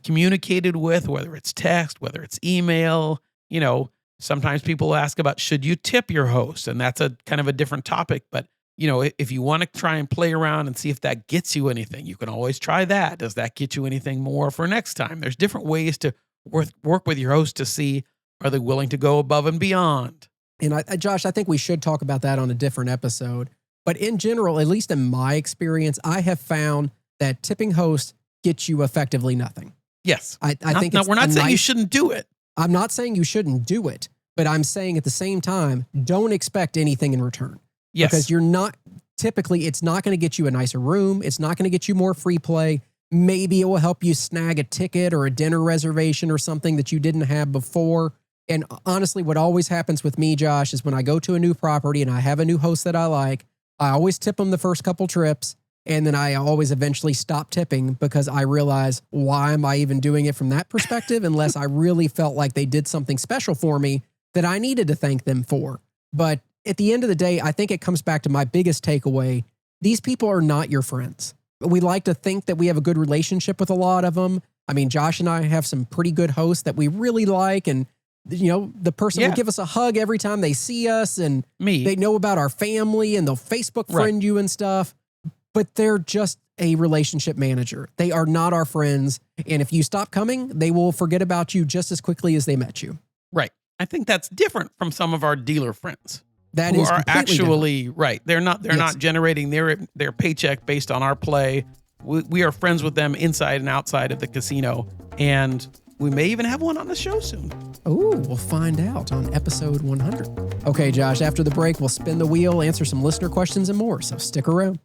communicated with, whether it's text, whether it's email. You know, sometimes people ask about, should you tip your host? And that's a kind of a different topic. But, you know, if you want to try and play around and see if that gets you anything, you can always try that. Does that get you anything more for next time? There's different ways to work with your host to see, are they willing to go above and beyond? And Josh, I think we should talk about that on a different episode. But in general, at least in my experience, I have found that tipping hosts gets you effectively nothing. Yes. I think we're not saying you shouldn't do it. I'm not saying you shouldn't do it, but I'm saying at the same time, don't expect anything in return. Yes. Because you're not, typically, it's not going to get you a nicer room. It's not going to get you more free play. Maybe it will help you snag a ticket or a dinner reservation or something that you didn't have before. And honestly, what always happens with me, Josh, is when I go to a new property and I have a new host that I like, I always tip them the first couple trips. And then I always eventually stop tipping because I realize, why am I even doing it from that perspective unless I really felt like they did something special for me that I needed to thank them for. But at the end of the day, I think it comes back to my biggest takeaway. These people are not your friends. We like to think that we have a good relationship with a lot of them. I mean, Josh and I have some pretty good hosts that we really like. And, you know, the person will give us a hug every time they see us. And they know about our family and they'll Facebook friend you and stuff. But they're just a relationship manager. They are not our friends. And if you stop coming, they will forget about you just as quickly as they met you. Right. I think that's different from some of our dealer friends. That is are actually different. Right. They're not generating their paycheck based on our play. We are friends with them inside and outside of the casino. And we may even have one on the show soon. Oh, we'll find out on episode 100. Okay, Josh, after the break, we'll spin the wheel, answer some listener questions and more. So stick around.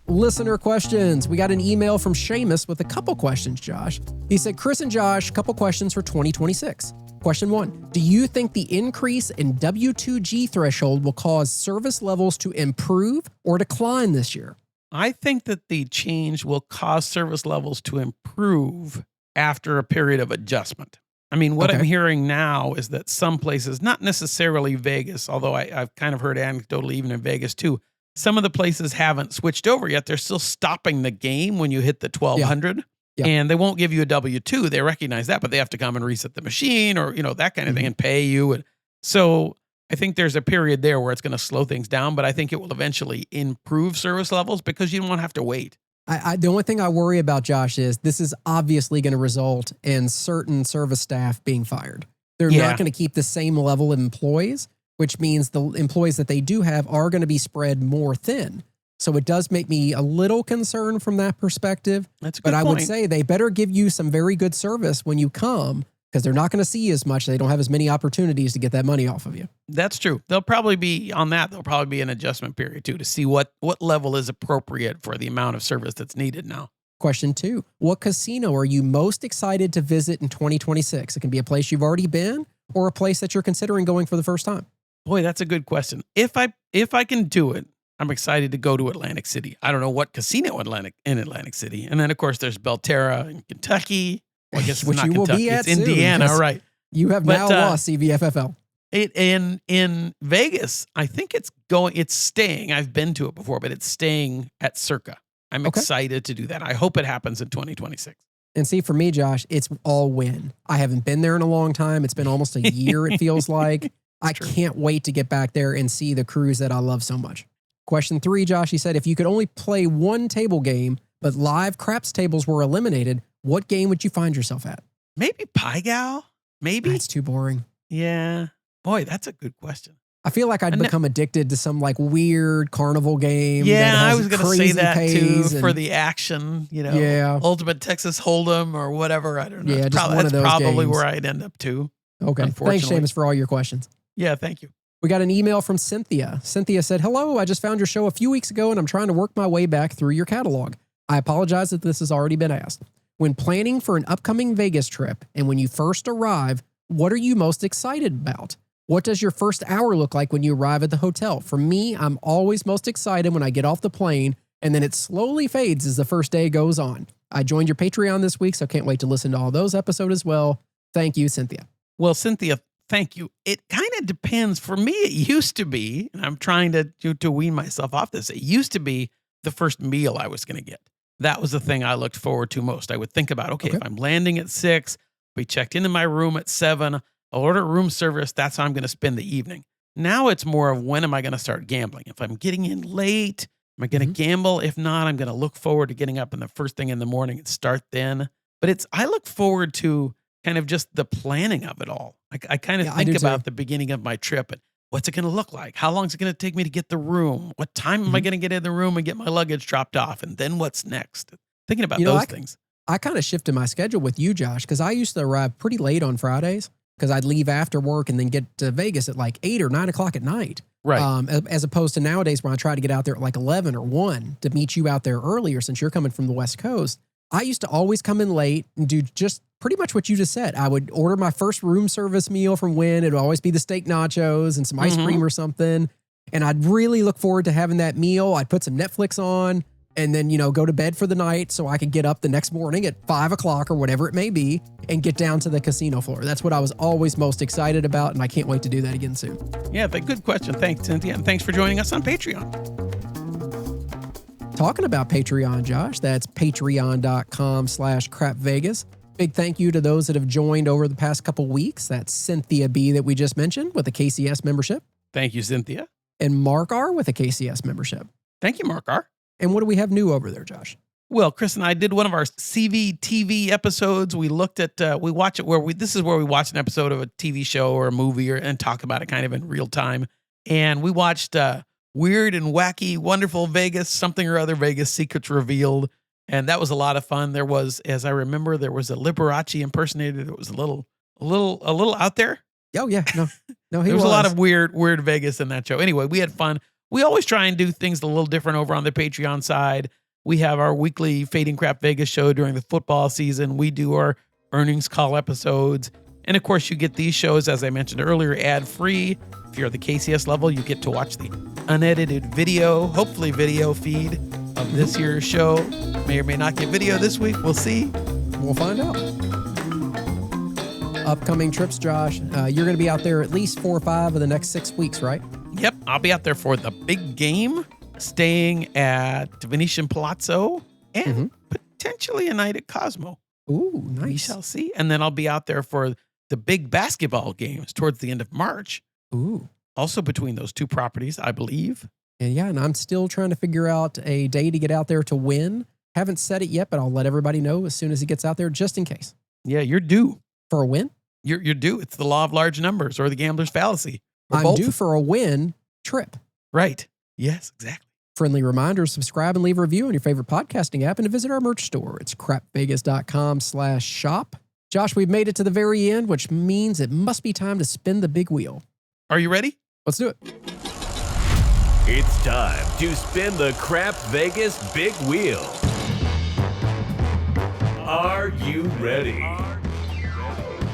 Listener questions. We got an email from Seamus with a couple questions, Josh. He said, Chris and Josh, couple questions for 2026. Question 1, do you think the increase in W2G threshold will cause service levels to improve or decline this year? I think that the change will cause service levels to improve after a period of adjustment. I mean, what I'm hearing now is that some places, not necessarily Vegas, although I've kind of heard anecdotally even in Vegas too, some of the places haven't switched over yet. They're still stopping the game when you hit the 1200 and they won't give you a W-2. They recognize that, but they have to come and reset the machine or, you know, that kind of thing and pay you. And so I think there's a period there where it's going to slow things down, but I think it will eventually improve service levels because you won't have to wait. The only thing I worry about, Josh, is this is obviously going to result in certain service staff being fired. They're not going to keep the same level of employees, which means the employees that they do have are going to be spread more thin. So it does make me a little concerned from that perspective. That's a good point. I would say they better give you some very good service when you come because they're not going to see you as much. They don't have as many opportunities to get that money off of you. That's true. They'll probably be on that. There'll probably be an adjustment period too to see what level is appropriate for the amount of service that's needed now. Question 2, what casino are you most excited to visit in 2026? It can be a place you've already been or a place that you're considering going for the first time. Boy, that's a good question. If I can do it, I'm excited to go to Atlantic City. I don't know what casino in Atlantic City. And then, of course, there's Belterra in Kentucky. Well, I guess it's Which not you will Kentucky. be at It's soon, Indiana, 'cause right. You have But, now lost CVFFL. In Vegas, I think it's staying. I've been to it before, but it's staying at Circa. I'm Okay. excited to do that. I hope it happens in 2026. And see, for me, Josh, it's all win. I haven't been there in a long time. It's been almost a year, it feels like. I can't wait to get back there and see the cruise that I love so much. Question 3, Josh, he said, if you could only play one table game, but live craps tables were eliminated, what game would you find yourself at? Maybe Pie Gal? Maybe? That's too boring. Yeah. Boy, that's a good question. I feel like I'd become addicted to some like weird carnival game. Yeah, that has I was going to say crazy that too pays for and- the action, Yeah. Ultimate Texas Hold'em or whatever. I don't know. Yeah, just one that's of those probably games. where I'd end up too. Okay. Thanks, Unfortunately. Seamus, for all your questions. Yeah, thank you. We got an email from Cynthia. Cynthia said, hello, I just found your show a few weeks ago and I'm trying to work my way back through your catalog. I apologize if this has already been asked. When planning for an upcoming Vegas trip and when you first arrive, what are you most excited about? What does your first hour look like when you arrive at the hotel? For me, I'm always most excited when I get off the plane and then it slowly fades as the first day goes on. I joined your Patreon this week, so can't wait to listen to all those episodes as well. Thank you, Cynthia. Well, Cynthia, thank you. It kind of depends. For me, it used to be, and I'm trying to wean myself off this. It used to be the first meal I was going to get. That was the thing I looked forward to most. I would think about, okay, if I'm landing at 6, we checked into my room at 7, I'll order room service. That's how I'm going to spend the evening. Now it's more of when am I going to start gambling? If I'm getting in late, am I going to gamble? If not, I'm going to look forward to getting up in the first thing in the morning and start then. But I look forward to kind of just the planning of it all. I kind of think about the beginning of my trip and what's it going to look like? How long is it going to take me to get the room? What time am I going to get in the room and get my luggage dropped off? And then what's next? Thinking about those things. I kind of shifted my schedule with you, Josh, because I used to arrive pretty late on Fridays because I'd leave after work and then get to Vegas at like 8 or 9 o'clock at night. Right. As opposed to nowadays when I try to get out there at like 11 or 1 to meet you out there earlier since you're coming from the West Coast. I used to always come in late and do just pretty much what you just said. I would order my first room service meal from Wynn. It would always be the steak nachos and some ice cream or something. And I'd really look forward to having that meal. I'd put some Netflix on and then, go to bed for the night so I could get up the next morning at 5 o'clock or whatever it may be and get down to the casino floor. That's what I was always most excited about. And I can't wait to do that again soon. Yeah, good question. Thanks, Cynthia. And thanks for joining us on Patreon. Talking about Patreon, Josh, that's patreon.com/crapvegas. Big thank you to those that have joined over the past couple weeks. That's Cynthia B that we just mentioned with a KCS membership. Thank you, Cynthia. And Mark R with a KCS membership. Thank you, Mark R. And what do we have new over there, Josh? Well, Chris and I did one of our CVTV episodes. We looked at, this is where we watch an episode of a TV show or a movie and talk about it kind of in real time. And we watched Weird and Wacky, Wonderful Vegas, Something or Other Vegas, Secrets Revealed. And that was a lot of fun. There was, as I remember, there was a Liberace impersonator that was a little out there. Oh, yeah. No, there was a lot of weird Vegas in that show. Anyway, we had fun. We always try and do things a little different over on the Patreon side. We have our weekly Fading Crap Vegas show during the football season. We do our earnings call episodes. And of course, you get these shows, as I mentioned earlier, ad-free. If you're at the KCS level, you get to watch the unedited video, hopefully video feed of this year's show. May or may not get video this week. We'll see. We'll find out. Upcoming trips, Josh. You're going to be out there at least 4 or 5 of the next 6 weeks, right? Yep. I'll be out there for the big game, staying at Venetian Palazzo, and potentially a night at Cosmo. Ooh, nice. We shall see. And then I'll be out there for the big basketball games towards the end of March. Ooh. Also between those two properties, I believe. And I'm still trying to figure out a day to get out there to win. Haven't said it yet, but I'll let everybody know as soon as it gets out there, just in case. Yeah, you're due. For a win? You're due. It's the law of large numbers or the gambler's fallacy. I'm due for a win trip. Right. Yes, exactly. Friendly reminder, subscribe and leave a review on your favorite podcasting app and to visit our merch store. It's crapvegas.com/shop. Josh, we've made it to the very end, which means it must be time to spin the big wheel. Are you ready? Let's do it. It's time to spin the Crap Vegas big wheel. Are you ready?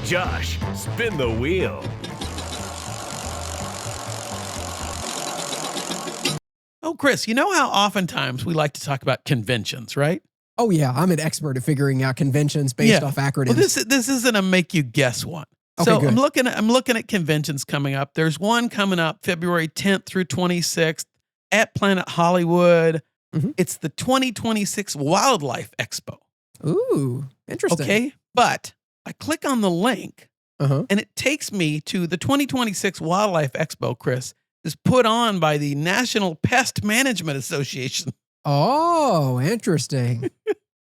Josh, spin the wheel. Oh, Chris, you know how oftentimes we like to talk about conventions, right? Oh yeah, I'm an expert at figuring out conventions based off acronyms. Well, this isn't a make you guess one. Okay, So good. I'm looking at conventions coming up. There's one coming up February 10th through 26th at Planet Hollywood. Mhm. It's the 2026 Wildlife Expo. Ooh, interesting. Okay, but I click on the link Uh-huh. and it takes me to the 2026 Wildlife Expo, Chris, is put on by the National Pest Management Association. Oh, interesting.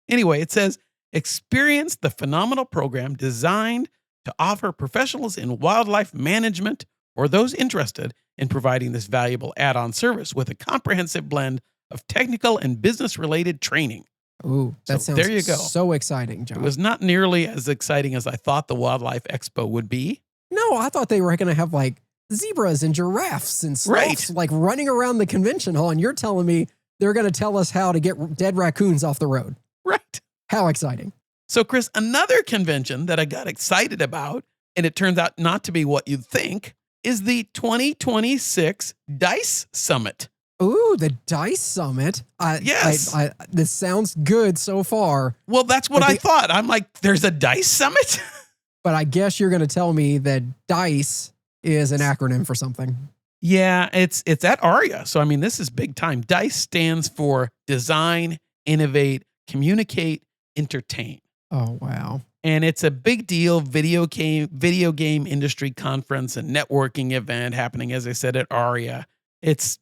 Anyway, it says, experience the phenomenal program designed to offer professionals in wildlife management or those interested in providing this valuable add-on service with a comprehensive blend of technical and business-related training. Ooh, that So sounds there you go. so exciting, John. It was not nearly as exciting as I thought the Wildlife Expo would be. No, I thought they were going to have like zebras and giraffes and sloths like running around the convention hall. And you're telling me they're going to tell us how to get dead raccoons off the road. Right. How exciting. So, Chris, another convention that I got excited about, and it turns out not to be what you'd think, is the 2026 DICE Summit. Ooh, the DICE Summit. Yes. This sounds good so far, Well, that's what But I the- thought. I'm like, there's a DICE Summit? but I guess you're going to tell me that DICE is an acronym for something. Yeah, it's at ARIA. So, I mean, this is big time. DICE stands for Design, Innovate, Communicate, Entertain. Oh, wow. And it's a big deal video game industry conference and networking event happening, as I said, at ARIA. It's,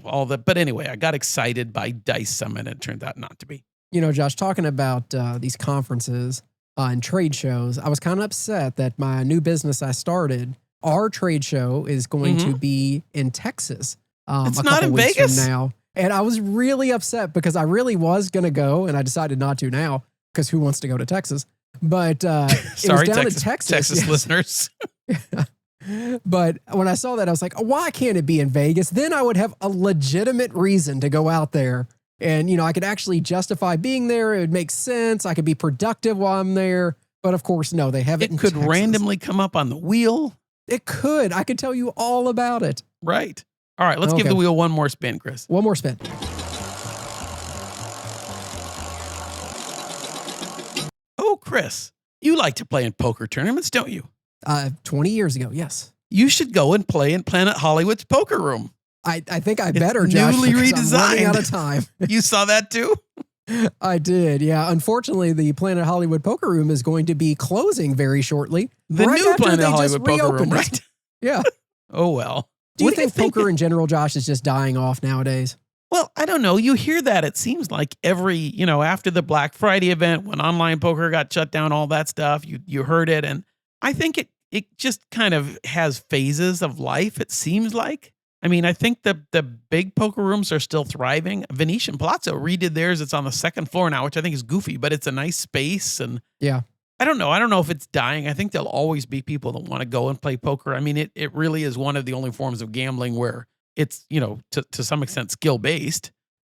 all that. But anyway, I got excited by DICE Summit and it turned out not to be. Josh, talking about these conferences and trade shows, I was kind of upset that my new business I started, our trade show is going to be in Texas. It's a not couple in weeks Vegas? from now. And I was really upset because I really was going to go and I decided not to now because who wants to go to Texas? But Sorry, it was down Texas, in Texas. Texas Yes. listeners. But when I saw that, I was like, why can't it be in Vegas? Then I would have a legitimate reason to go out there. And, I could actually justify being there. It would make sense. I could be productive while I'm there. But of course, no, they have it It in could Texas. randomly come up on the wheel. It could. I could tell you all about it. Right. All right, let's give Okay. the wheel one more spin, Chris. One more spin. Oh, Chris, you like to play in poker tournaments, don't you? 20 years ago, yes. You should go and play in Planet Hollywood's poker room. I think I better, It's Josh, newly because I'm running out redesigned. of time. You saw that too? I did, yeah. Unfortunately, the Planet Hollywood Poker Room is going to be closing very shortly. The right new after Planet they just Hollywood poker room, reopened it. right? Yeah. Oh, well. Do you What think poker in general, Josh, is just dying off nowadays? Well, I don't know. You hear that. It seems like every, after the Black Friday event, when online poker got shut down, all that stuff, you heard it. And I think it just kind of has phases of life, it seems like. I mean, I think the big poker rooms are still thriving. Venetian Palazzo redid theirs. It's on the second floor now, which I think is goofy, but it's a nice space. And Yeah. I don't know. I don't know if it's dying. I think there'll always be people that want to go and play poker. I mean, it really is one of the only forms of gambling where it's, to some extent skill based.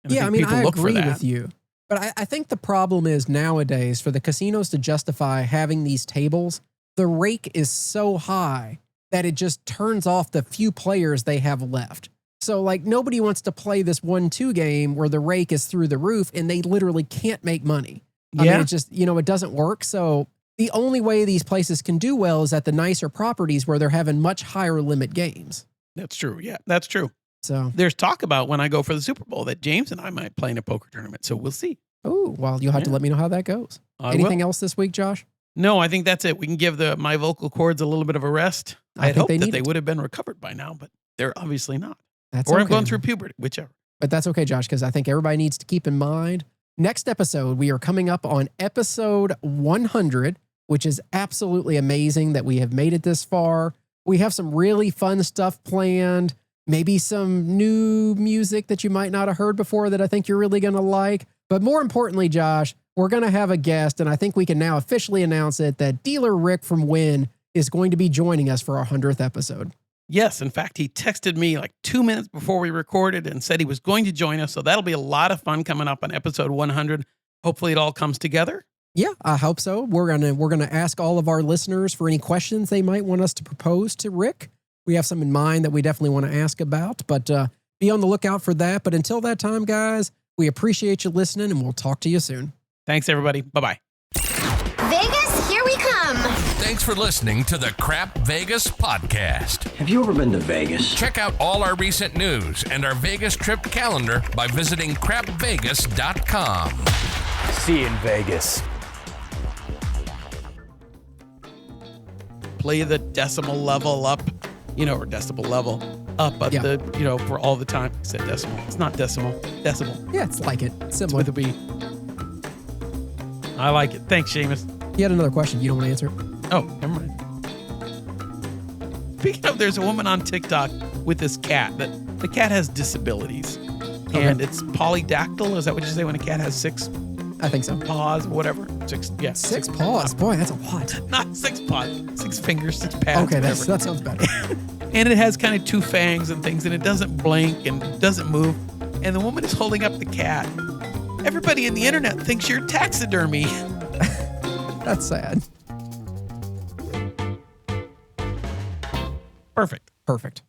Yeah, I mean, I agree with you. But I think the problem is nowadays for the casinos to justify having these tables, the rake is so high that it just turns off the few players they have left. So like nobody wants to play this 1-2 game where the rake is through the roof and they literally can't make money. I mean, it just, it doesn't work. So the only way these places can do well is at the nicer properties where they're having much higher limit games. That's true. Yeah, that's true. So, There's talk about when I go for the Super Bowl that James and I might play in a poker tournament. So we'll see. oh, well, you'll have to Yeah. let me know how that goes. I Anything will. else this week, Josh? No, I think that's it. We can give my vocal cords a little bit of a rest. I I'd think hope they that need they it. would have been recovered by now, but they're obviously not. That's Or I'm okay. going through puberty, whichever. But that's okay, Josh, because I think everybody needs to keep in mind. Next episode, we are coming up on episode 100, which is absolutely amazing that we have made it this far. We have some really fun stuff planned, maybe some new music that you might not have heard before that I think you're really going to like. But more importantly, Josh, we're going to have a guest, and I think we can now officially announce it that Dealer Rick from Wynn is going to be joining us for our 100th episode. Yes, in fact, he texted me like 2 minutes before we recorded and said he was going to join us. So that'll be a lot of fun coming up on episode 100. Hopefully it all comes together. Yeah, I hope so. We're gonna ask all of our listeners for any questions they might want us to propose to Rick. We have some in mind that we definitely want to ask about, but be on the lookout for that. But until that time, guys, we appreciate you listening, and we'll talk to you soon. Thanks, everybody. Bye-bye. Vegas, here we come. Thanks for listening to the Crap Vegas podcast. Have you ever been to Vegas? Check out all our recent news and our Vegas trip calendar by visiting crapvegas.com. See you in Vegas. Play the decimal level up, or decibel level up at the, for all the time. I said decimal. It's not decimal. Decimal. Yeah, it's like it. Similar. With a B. I like it. Thanks, Seamus. You had another question. You don't want to answer it? Oh, never mind. Speaking of, there's a woman on TikTok with this cat. That the cat has disabilities. And it's polydactyl. Is that what you say when a cat has 6 I think so. paws or whatever? 6, yeah. 6 paws. Boy, that's a lot. Not 6 paws. 6 fingers, 6 pads. Okay, whatever. that sounds better. And it has kind of 2 fangs and things, and it doesn't blink and doesn't move. And the woman is holding up the cat. Everybody in the internet thinks you're taxidermy. That's sad. Perfect. Perfect.